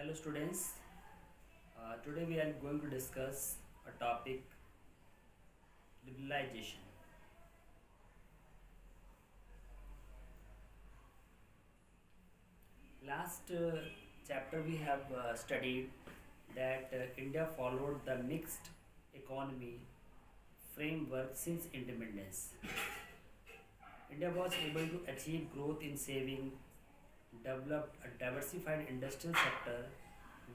Hello students, today we are going to discuss a topic liberalization. Last chapter we have studied that India followed the mixed economy framework since independence. India was able to achieve growth in saving, developed a diversified industrial sector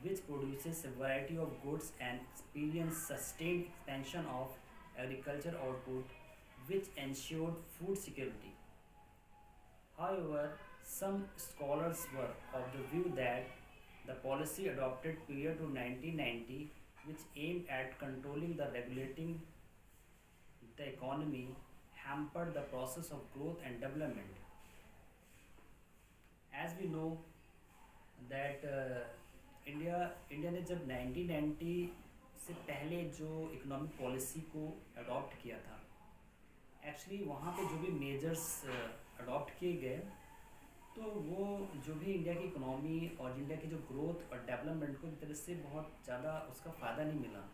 which produces a variety of goods and experience sustained expansion of agriculture output which ensured food security. However, some scholars were of the view that the policy adopted prior to 1990 which aimed at controlling the regulating the economy hampered the process of growth and development. As we know that India ने जब 1990 से पहले जो economic policy को adopt किया था, actually वहाँ पे जो भी मेजर्स अडॉप्ट किए गए तो वो जो भी इंडिया की इकोनॉमी और इंडिया की जो ग्रोथ और डेवलपमेंट को एक तरह से बहुत ज़्यादा उसका फ़ायदा नहीं मिला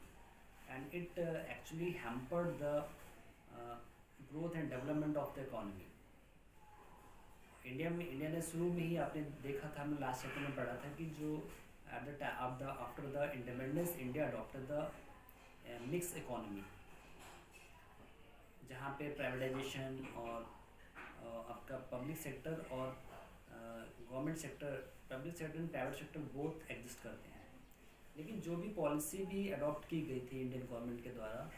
and it actually hampered the growth and development of the economy. India ने शुरू में ही आपने देखा था, हमने लास्ट चैप्टर में पढ़ा था कि जो at the after the independence India adopted the mix economy, जहाँ पे प्राइवेटाइजेशन और आपका पब्लिक सेक्टर और government sector, public sector and private sector both exist करते हैं। लेकिन जो भी पॉलिसी भी अडॉप्ट की गई थी इंडियन गवर्नमेंट के द्वारा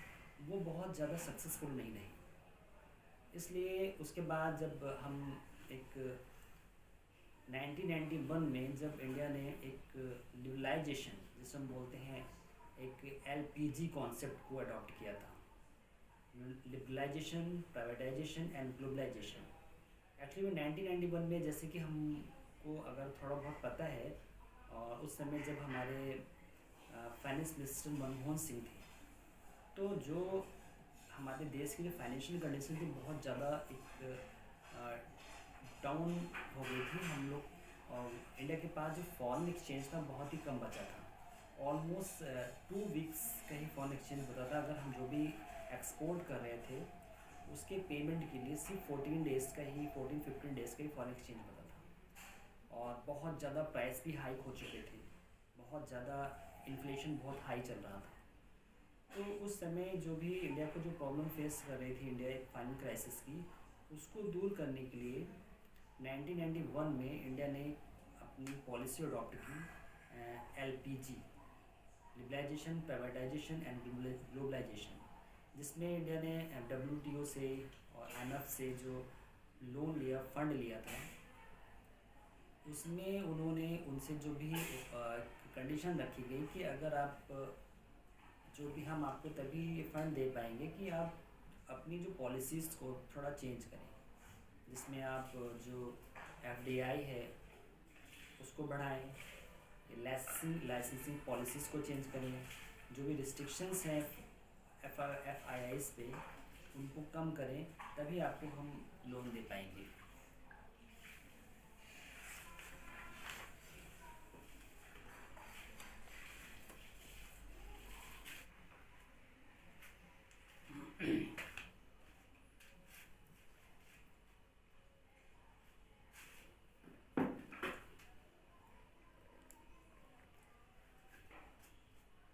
वो बहुत ज़्यादा सक्सेसफुल नहीं रही। इसलिए उसके बाद जब हम एक 1991 में जब इंडिया ने एक लिबरलाइजेशन जिसे हम बोलते हैं एक एलपीजी कॉन्सेप्ट को अडॉप्ट किया था, liberalization, privatization and globalization. Actually में 1991 में जैसे कि हमको अगर थोड़ा बहुत पता है, और उस समय जब हमारे फाइनेंस मिनिस्टर मनमोहन सिंह थे तो जो हमारे देश की जो फाइनेंशियल कंडीशन थी बहुत ज़्यादा एक डाउन हो गई थी हम लोग, और इंडिया के पास जो फॉरेन एक्सचेंज था बहुत ही कम बचा था। ऑलमोस्ट 2 वीक्स का ही फॉरेन एक्सचेंज बचा था। अगर हम जो भी एक्सपोर्ट कर रहे थे उसके पेमेंट के लिए सिर्फ 14 डेज़ का ही 14-15 डेज़ का ही फॉरेन एक्सचेंज बचा था, और बहुत ज़्यादा प्राइस भी हाइक हो चुके थे, बहुत ज़्यादा इन्फ्लेशन बहुत हाई चल रहा था। तो उस समय जो भी इंडिया को जो प्रॉब्लम फेस कर रही थी इंडिया एक फाइनेंशियल क्राइसिस की, उसको दूर करने के लिए 1991 में इंडिया ने अपनी पॉलिसी अडॉप्ट की LPG, liberalization, privatization and globalization, जिसमें इंडिया ने डब्ल्यूटीओ से और आईएमएफ से जो लोन लिया, फंड लिया था, उसमें उन्होंने उनसे जो भी कंडीशन रखी गई कि अगर आप जो भी हम आपको तभी फंड दे पाएंगे कि आप अपनी जो पॉलिसीज़ को थोड़ा चेंज करें, जिसमें आप जो एफडीआई है उसको बढ़ाएं, लाइसेंसिंग पॉलिसीज़ को चेंज करें, जो भी रिस्ट्रिक्शंस हैं एफआईआईस पे उनको कम करें, तभी आपको हम लोन दे पाएंगे।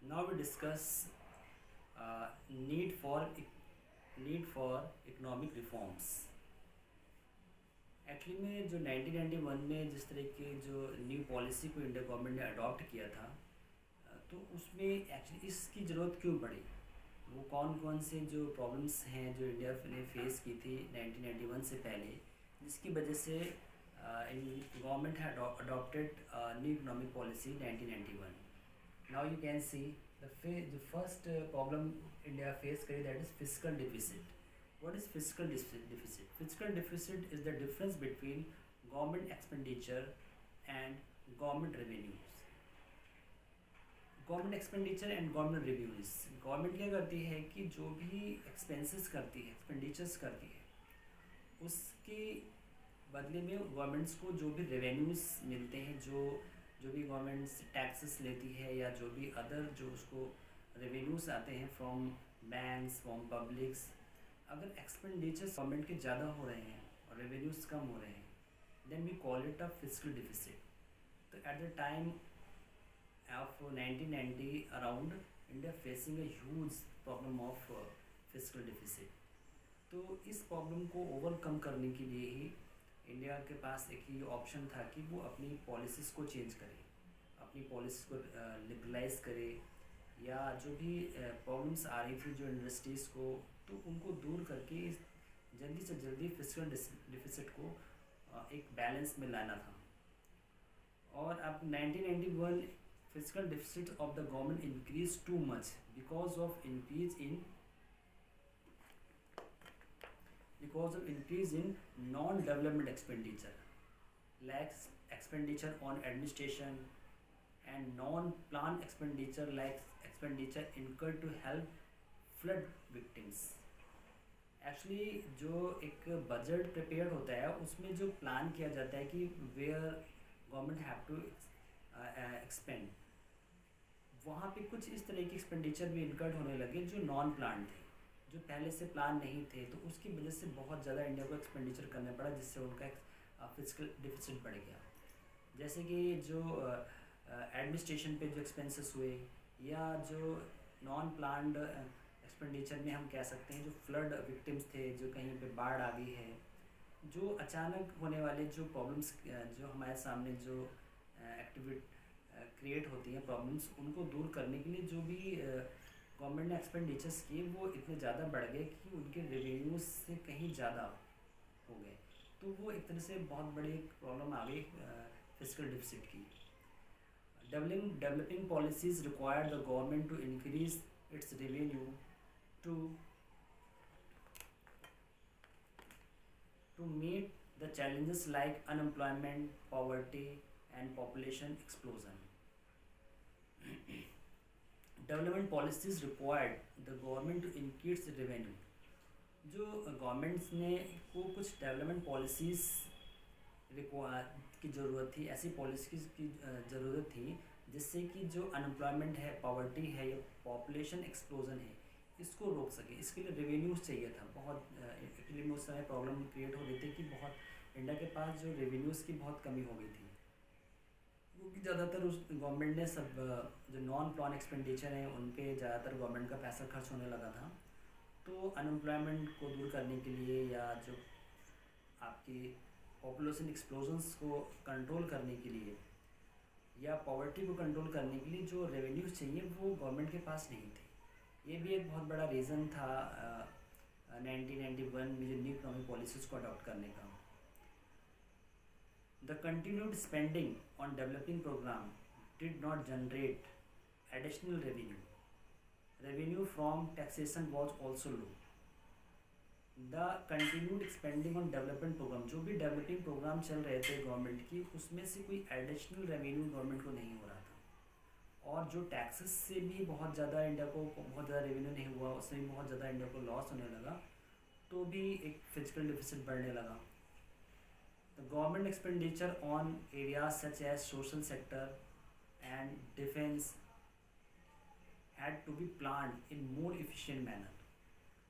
Now we discuss need for economic reforms. Actually में जो 1991 में जिस तरह के जो न्यू पॉलिसी को इंडिया गवर्नमेंट ने अडॉप्ट किया था, तो उसमें एक्चुअली इसकी ज़रूरत क्यों पड़ी, वो कौन कौन से जो प्रॉब्लम्स हैं जो इंडिया ने फेस की थी 1991 से पहले, जिसकी वजह से गवर्नमेंट है adopted new economic policy 1991. Now you can see the first problem India faced, that is fiscal deficit. What is fiscal deficit? Fiscal deficit is the difference between government expenditure and government revenues. Government expenditure and government revenues. Government क्या करती है कि जो भी expenses करती है, expenditures करती है, उसके बदले में गवर्नमेंट्स को जो भी रेवेन्यूज़ मिलते हैं, जो जो भी गवर्नमेंट टैक्सेस लेती है या जो भी अदर जो उसको रेवेन्यूज आते हैं फ्रॉम बैंक्स फ्रॉम पब्लिक्स, अगर एक्सपेंडिचर्स गवर्नमेंट के ज़्यादा हो रहे हैं और रेवेन्यूज कम हो रहे हैं, then we call it a fiscal deficit. तो at the time of 1990 around, India facing a huge problem of fiscal deficit. तो इस प्रॉब्लम को ओवरकम करने के लिए ही इंडिया के पास एक ही ऑप्शन था कि वो अपनी पॉलिसीज़ को चेंज करे, अपनी पॉलिसीज़ को लिबरलाइज करे, या जो भी प्रॉब्लम्स आ रही थी जो इंडस्ट्रीज़ को, तो उनको दूर करके जल्दी से जल्दी फिस्कल डिफिसिट को एक बैलेंस में लाना था। और अब 1991 fiscal deficit of the government increase too much because of increase in non-development expenditure, like expenditure on administration, and non-plan expenditure like expenditure incurred to help flood victims। Actually जो एक budget prepare होता है उसमें जो plan किया जाता है कि where government have to expand, वहाँ पे कुछ इस तरह के एक्सपेंडिचर भी इनकर्ड होने लगे जो नॉन प्लान थे, जो पहले से प्लान नहीं थे। तो उसकी वजह से बहुत ज़्यादा इंडिया को एक्सपेंडिचर करना पड़ा, जिससे उनका फिस्कल डिफिसिट बढ़ गया। जैसे कि जो एडमिनिस्ट्रेशन पे जो एक्सपेंसेस हुए, या जो नॉन प्लान्ड एक्सपेंडिचर में हम कह सकते हैं जो फ्लड विक्टिम्स थे, जो कहीं पे बाढ़ आ गई है, जो अचानक होने वाले जो प्रॉब्लम्स जो हमारे सामने जो एक्टिविटी क्रिएट होती हैं प्रॉब्लम्स, उनको दूर करने के लिए जो भी गवर्नमेंट ने एक्सपेंडिचर्स किए वो इतने ज़्यादा बढ़ गए कि उनके रेवेन्यूज से कहीं ज़्यादा हो गए। तो वो एक तरह से बहुत बड़ी प्रॉब्लम आ गई फिस्कल डिफिसिट की। Developing policies require the government to increase its revenue to meet the challenges like unemployment, poverty and population explosion. Development policies required the government to increase the revenue। जो governments ने को कुछ development policies की ज़रूरत थी, ऐसी policies की ज़रूरत थी जिससे कि जो अनएम्प्लॉयमेंट है, पॉवर्टी है या पॉपुलेशन एक्सप्लोजन है, इसको रोक सके। इसके लिए रेवेन्यूज़ चाहिए था बहुत। एक्चुअली में उस समय प्रॉब्लम क्रिएट हो गई थी कि बहुत इंडिया के पास जो रेवेन्यूज़ की बहुत कमी हो गई थी, क्योंकि ज़्यादातर उस गवर्नमेंट ने सब जो नॉन प्लान एक्सपेंडिचर हैं उन पे ज़्यादातर गवर्नमेंट का पैसा खर्च होने लगा था। तो अनएम्प्लॉयमेंट को दूर करने के लिए या जो आपकी पॉपुलेशन एक्सप्लोजन्स को कंट्रोल करने के लिए या पॉवर्टी को कंट्रोल करने के लिए जो रेवेन्यूज़ चाहिए वो गवर्नमेंट के पास नहीं थे। ये भी एक बहुत बड़ा रीज़न था 1991 में जो न्यू इकोनॉमिक पॉलिसीज़ को अडॉप्ट करने का। The continued spending on developing program did not generate additional revenue from taxation was also low. The continued spending on development program, जो भी डेवलपिंग प्रोग्राम चल रहे थे गवर्नमेंट की, उसमें से कोई एडिशनल रेवेन्यू गवर्नमेंट को नहीं हो रहा था। और जो टैक्सेस से भी बहुत ज़्यादा इंडिया को बहुत ज़्यादा रेवेन्यू नहीं हुआ, उससे भी बहुत ज़्यादा इंडिया को लॉस होने लगा, तो भी एक फिजिकल डिफिसिट बढ़ने लगा। The government expenditure on areas such as social sector and defence had to be planned in more efficient manner.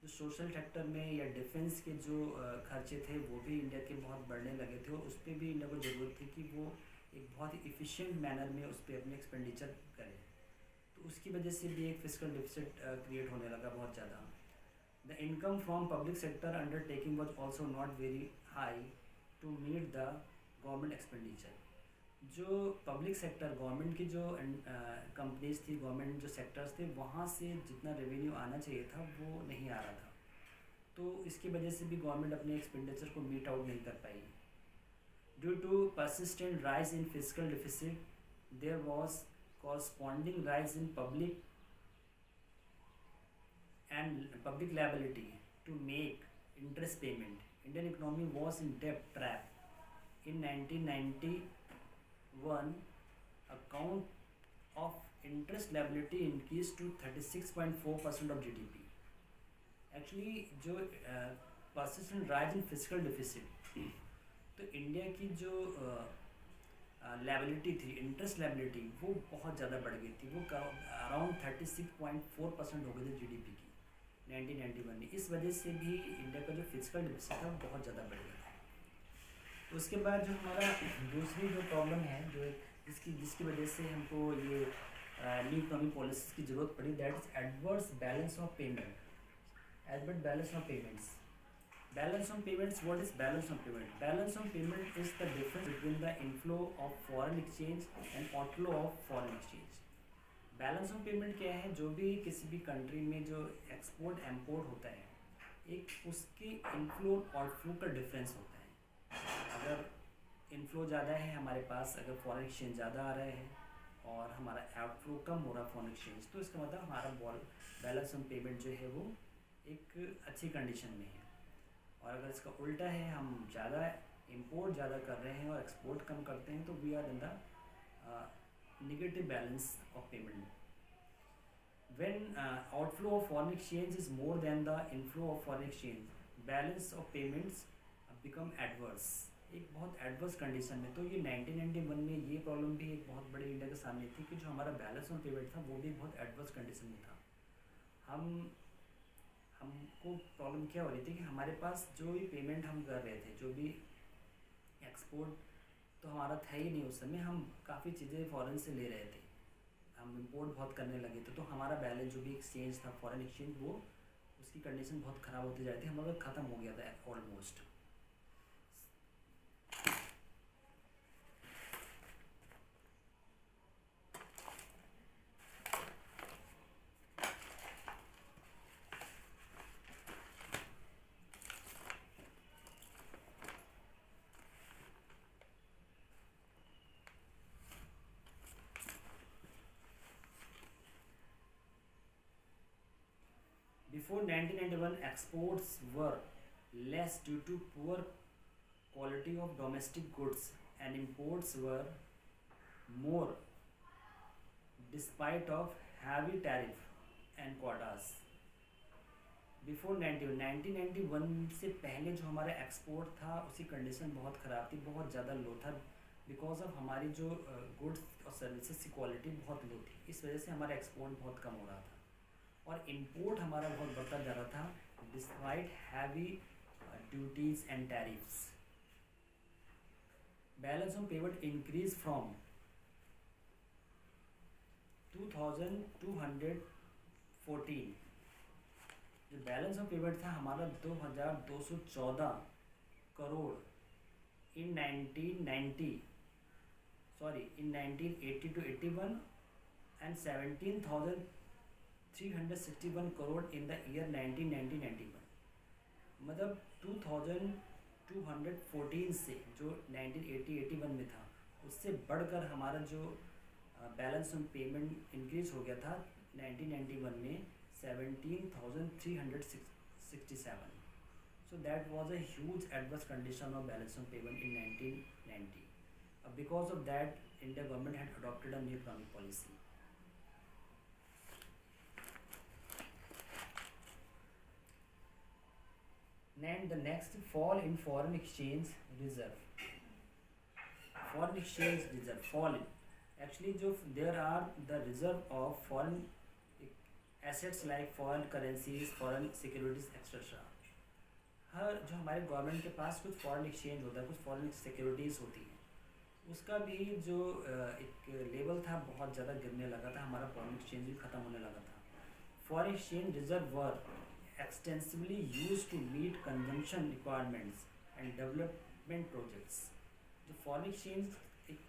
जो सोशल सेक्टर में या डिफेंस के जो खर्चे थे वो भी इंडिया के बहुत बढ़ने लगे थे, और उस पर भी इंडिया को ज़रूरत थी कि वो एक बहुत ही इफ़िशिएंट मैनर में उस पर अपने एक्सपेंडिचर करें। तो उसकी वजह से भी एक फिजिकल डिफिसिट क्रिएट होने लगा बहुत ज़्यादा। The income from public sector undertaking was also not very high to meet the government expenditure. जो पब्लिक सेक्टर गवर्नमेंट की जो कंपनीज थी, गवर्नमेंट जो सेक्टर्स थे, वहाँ से जितना रेवेन्यू आना चाहिए था वो नहीं आ रहा था। तो इसकी वजह से भी गवर्नमेंट अपने एक्सपेंडिचर को मीट आउट नहीं कर पाई। Due to persistent rise in fiscal deficit, there was corresponding rise in public liability to make interest payment. Indian economy was in debt trap. In 1991, account of interest liability increased to 36.4% of GDP. Actually, जो persistent rise in fiscal deficit, तो India की जो liability थी, interest liability, वो बहुत ज़्यादा बढ़ गई थी। वो अराउंड 36.4% हो गई थी जीडीपी की 1991 में। इस वजह से भी इंडिया का जो फिजिकल डिफिसिट था वो बहुत ज़्यादा बढ़ गया था। तो उसके बाद जो हमारा दूसरी जो प्रॉब्लम है, जो जिसकी वजह से हमको ये न्यू इकोनॉमिक पॉलिसीज़ की ज़रूरत पड़ी, that is adverse balance of payment. Adverse balance of payments, balance on payments. What is balance on payment? Balance on payment is the difference between the inflow of foreign exchange and outflow of foreign exchange. Balance on payment क्या है? जो भी किसी भी country में जो export import होता है, एक उसकी इनफ्लो और आउटफ्लो का डिफरेंस होता है। अगर इनफ्लो ज़्यादा है हमारे पास, अगर फॉरेन एक्सचेंज ज़्यादा आ रहा है और हमारा आउटफ्लो कम हो रहा है फॉरेन एक्सचेंज, तो इसका मतलब हमारा बैलेंस ऑन पेमेंट जो है वो एक अच्छी कंडीशन में है। और अगर इसका उल्टा है, हम ज़्यादा इंपोर्ट ज़्यादा कर रहे हैं और एक्सपोर्ट कम करते हैं, तो we are in the negative balance of payment. When outflow of foreign exchange is more than the inflow of foreign exchange, balance of payments become adverse, एक बहुत एडवर्स कंडीशन में। तो ये 1991 में ये प्रॉब्लम भी एक बहुत बड़ी इंडिया के सामने थी कि जो हमारा बैलेंस ऑफ पेमेंट था वो भी बहुत एडवर्स कंडीशन में था। हमको प्रॉब्लम क्या हो रही थी कि हमारे पास जो भी पेमेंट हम कर रहे थे, जो भी एक्सपोर्ट तो हमारा था ही नहीं उस समय, हम काफ़ी चीज़ें फ़ॉरेन से ले रहे थे, हम इंपोर्ट बहुत करने लगे थे, तो हमारा बैलेंस जो भी एक्सचेंज था फॉरेन एक्सचेंज, वो उसकी कंडीशन बहुत ख़राब होती जा रही थी, हमारा ख़त्म हो गया था almost. Before 1991, exports were less due to poor quality of domestic goods, and imports were more despite of heavy tariff and quotas. Before 1991 से पहले जो हमारा एक्सपोर्ट था उसकी कंडीशन बहुत ख़राब थी, बहुत ज़्यादा लो था, बिकॉज ऑफ हमारी जो गुड्स और सर्विसेज की क्वालिटी बहुत लो थी। इस वजह से हमारा एक्सपोर्ट बहुत कम हो रहा था और इंपोर्ट हमारा बहुत बढ़ता जा रहा था despite heavy duties and tariffs. Balance on payment increase from 2214, जो बैलेंस ऑफ पेमेंट था हमारा 2214 करोड़ इन 1980 to 81 and 17,361 crore in the year 1990-91। मतलब 2214 से जो 1980-81 में था उससे बढ़कर हमारा जो बैलेंस ऑन पेमेंट इंक्रीज हो गया था 1991 में 17,367। So that was a huge adverse condition of balance of payment in 1990. Because of that, India government had adopted a new economic policy. And the next, fall in foreign exchange reserve. Foreign exchange reserve fall in. Actually, there are the reserve of foreign assets like foreign currencies, foreign securities, etc. हर जो हमारे government के पास कुछ foreign exchange होता है, कुछ foreign securities होती हैं, उसका भी जो एक लेवल था बहुत ज़्यादा गिरने लगा था, हमारा फॉरेन एक्सचेंज भी ख़त्म होने लगा था। Foreign exchange reserve were extensively use to meet consumption requirements and development projects. जो फॉरेन एक्सचेंज एक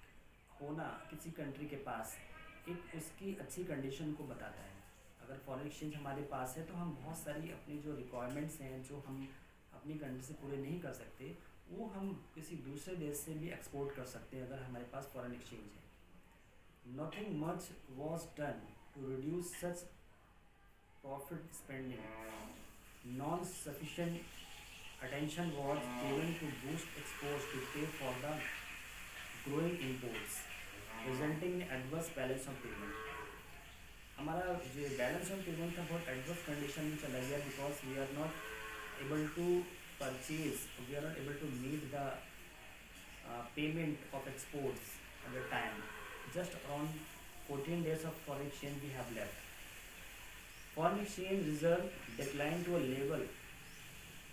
होना किसी कंट्री के पास एक उसकी अच्छी कंडीशन को बताता है। अगर फॉरेन एक्सचेंज हमारे पास है तो हम बहुत सारी अपनी जो रिक्वायरमेंट्स हैं जो हम अपनी कंट्री से पूरे नहीं कर सकते, वो हम किसी दूसरे देश से भी एक्सपोर्ट कर सकते हैं अगर हमारे पास फॉरेन एक्सचेंज है। Nothing much was done to reduce such profit spending, non sufficient attention was given to boost exports to pay for the growing imports resulting in adverse balance of payment. हमारा जो balance of payment था बहुत adverse condition में चला गया, because we are not able to purchase, we are not able to meet the payment of exports the time. Just around 14 days of foreign exchange we have left. Foreign exchange reserve declined to a level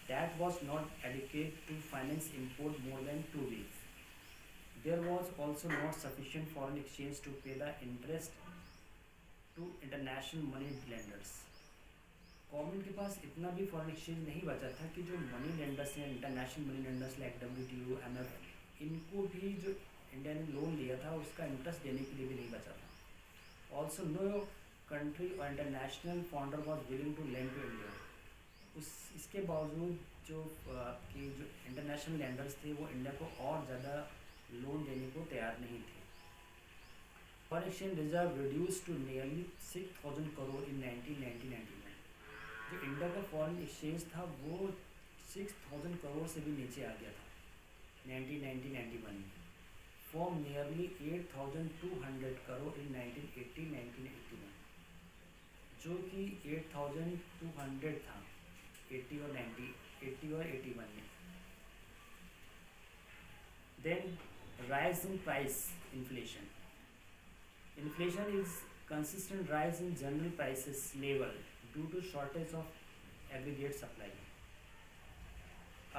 that was not adequate to finance import more than 2 weeks. There was also not sufficient foreign exchange to pay the interest to international money lenders. Government के पास इतना भी foreign exchange नहीं बचा था कि जो money lenders हैं, international money lenders like WTO, IMF, इनको भी जो इंडिया ने लोन लिया था उसका इंटरेस्ट देने के लिए भी नहीं बचा था. Also no country or international funder was willing to lend to India. इसके बावजूद जो आपके जो इंटरनेशनल लेंडर्स थे वो इंडिया को और ज़्यादा लोन देने को तैयार नहीं थे. Foreign exchange reserve reduce to nearly 6,000 crore in 1991. जो इंडिया का फॉरेन एक्सचेंज था वो 6,000 करोड़ से भी नीचे आ गया था 1991 में, फ्रॉम नियरली 8,200 करोड़ इन 1981, जो कि 8,200 था 80 और 81 में. Then rise in price inflation. Inflation is consistent rise in general prices level due to shortage of aggregate supply.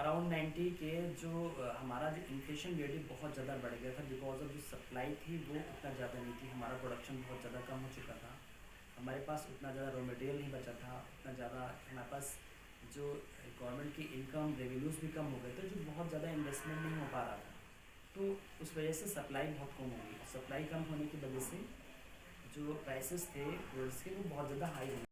Around 90 के जो हमारा जो इन्फ्लेशन रेट बहुत ज़्यादा बढ़ गया था बिकॉज ऑफ जो सप्लाई थी वो उतना ज़्यादा नहीं थी. हमारा प्रोडक्शन बहुत ज़्यादा कम हो चुका था, हमारे पास उतना ज़्यादा रॉ मटेरियल नहीं बचा था, उतना ज़्यादा हमारे पास जो गवर्नमेंट की इनकम रेवेन्यूज़ भी कम हो गए थे, जो बहुत ज़्यादा इन्वेस्टमेंट नहीं हो पा रहा था. तो उस वजह से सप्लाई बहुत कम हो गई. सप्लाई कम होने की वजह से जो प्राइसेस थे गुड्स के वो बहुत ज़्यादा हाई होने